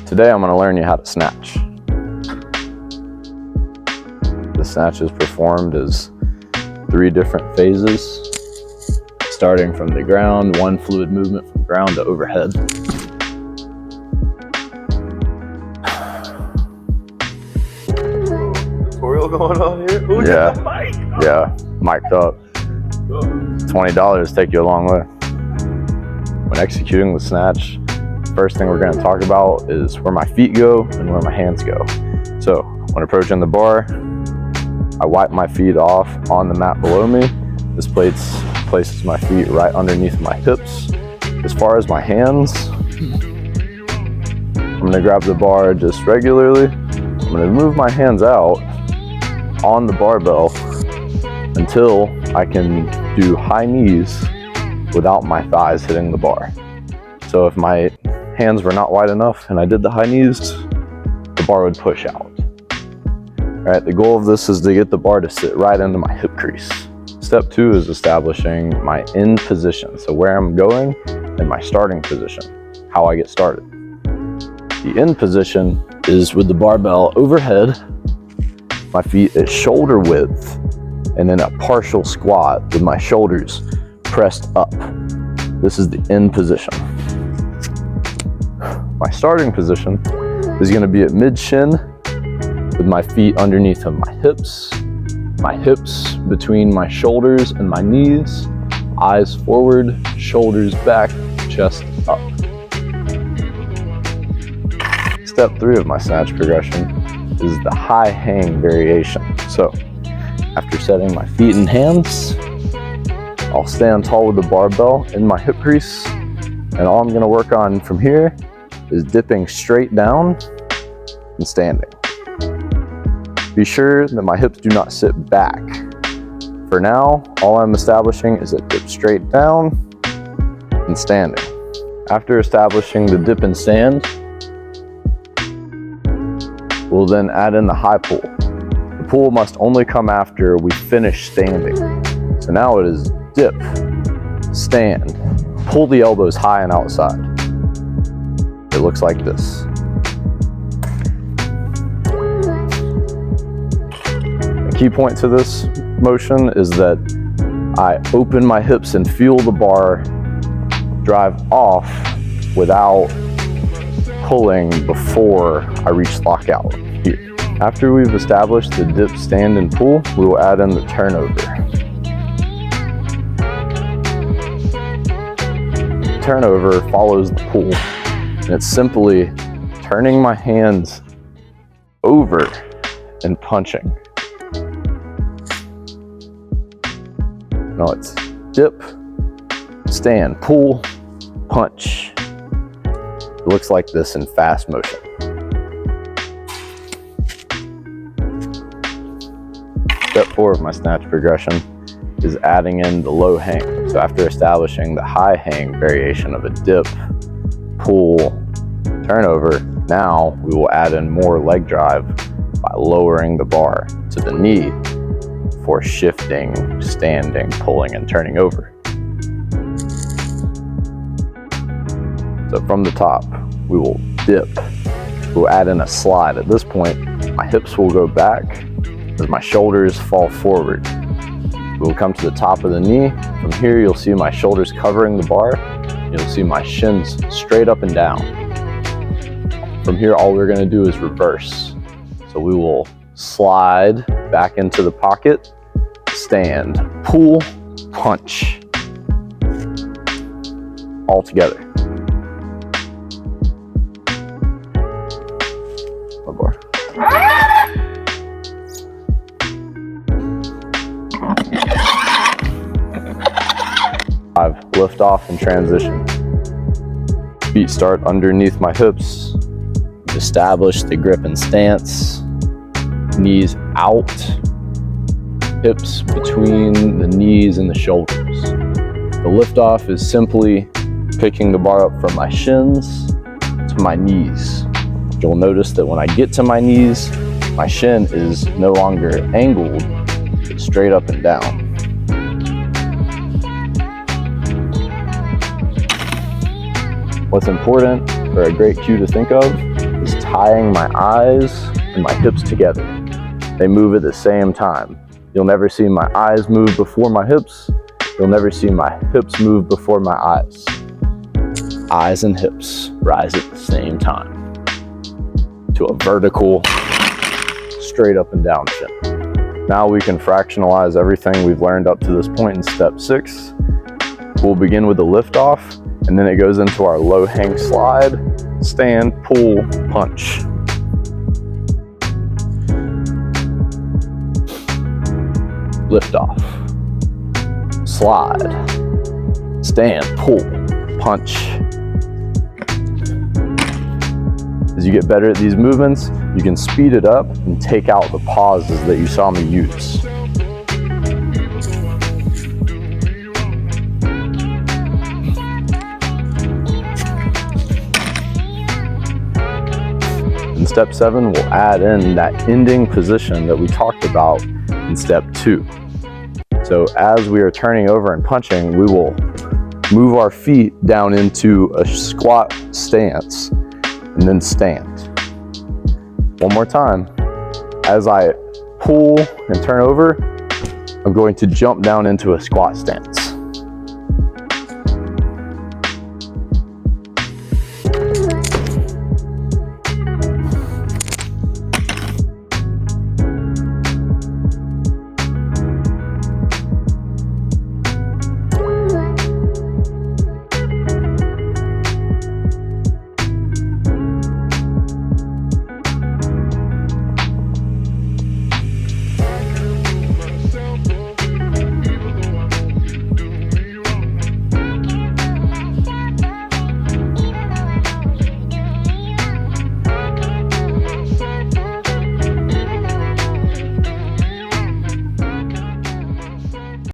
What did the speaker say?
Today I'm going to learn you how to snatch. The snatch is performed as 3 different phases, starting from the ground, 1 fluid movement from ground to overhead. Tutorial going on here? Ooh, Yeah, the mic. yeah, mic'd up. $20 take you a long way. When executing the snatch, first thing we're going to talk about is where my feet go and where my hands go. So when approaching the bar, I wipe my feet off on the mat below me. This places my feet right underneath my hips. As far as my hands, I'm going to grab the bar just regularly. I'm going to move my hands out on the barbell until I can do high knees without my thighs hitting the bar. So if my hands were not wide enough and I did the high knees, the bar would push out. All right, the goal of this is to get the bar to sit right into my hip crease. Step 2 is establishing my end position, so where I'm going and my starting position, how I get started. The end position is with the barbell overhead, my feet at shoulder width, and then a partial squat with my shoulders pressed up. This is the end position. My starting position is going to be at mid-shin with my feet underneath of my hips between my shoulders and my knees, eyes forward, shoulders back, chest up. Step 3 of my snatch progression is the high hang variation. So after setting my feet and hands, I'll stand tall with the barbell in my hip crease, and all I'm going to work on from here is dipping straight down and standing. Be sure that my hips do not sit back. For now, all I'm establishing is a dip straight down and standing. After establishing the dip and stand, we'll then add in the high pull. The pull must only come after we finish standing. So now it is dip, stand, pull the elbows high and outside. It looks like this. A key point to this motion is that I open my hips and feel the bar drive off without pulling before I reach lockout here. After we've established the dip, stand, and pull, we will add in the turnover. Turnover follows the pull, and it's simply turning my hands over and punching. Now it's dip, stand, pull, punch. It looks like this in fast motion. Step 4 of my snatch progression is adding in the low hang. So after establishing the high hang variation of a dip, pull, turnover, now we will add in more leg drive by lowering the bar to the knee for shifting, standing, pulling, and turning over. So from the top, we will dip. We'll add in a slide. At this point, my hips will go back as my shoulders fall forward. We'll come to the top of the knee. From here, you'll see my shoulders covering the bar. You'll see my shins straight up and down. From here, all we're gonna do is reverse. So we will slide back into the pocket, stand, pull, punch, all together. One more. Lift off and transition. Feet start underneath my hips. Establish the grip and stance. Knees out. Hips between the knees and the shoulders. The lift off is simply picking the bar up from my shins to my knees. You'll notice that when I get to my knees, my shin is no longer angled, it's straight up and down. What's important, or a great cue to think of, tying my eyes and my hips together. They move at the same time. You'll never see my eyes move before my hips. You'll never see my hips move before my eyes. Eyes and hips rise at the same time to a vertical, straight up and down chin. Now we can fractionalize everything we've learned up to this point in step 6. We'll begin with the lift off, and then it goes into our low hang slide, stand, pull, punch. Lift off, slide, stand, pull, punch. As you get better at these movements, you can speed it up and take out the pauses that you saw me use. In step 7, we'll add in that ending position that we talked about in step 2. So as we are turning over and punching, we will move our feet down into a squat stance and then stand. One more time. As I pull and turn over, I'm going to jump down into a squat stance.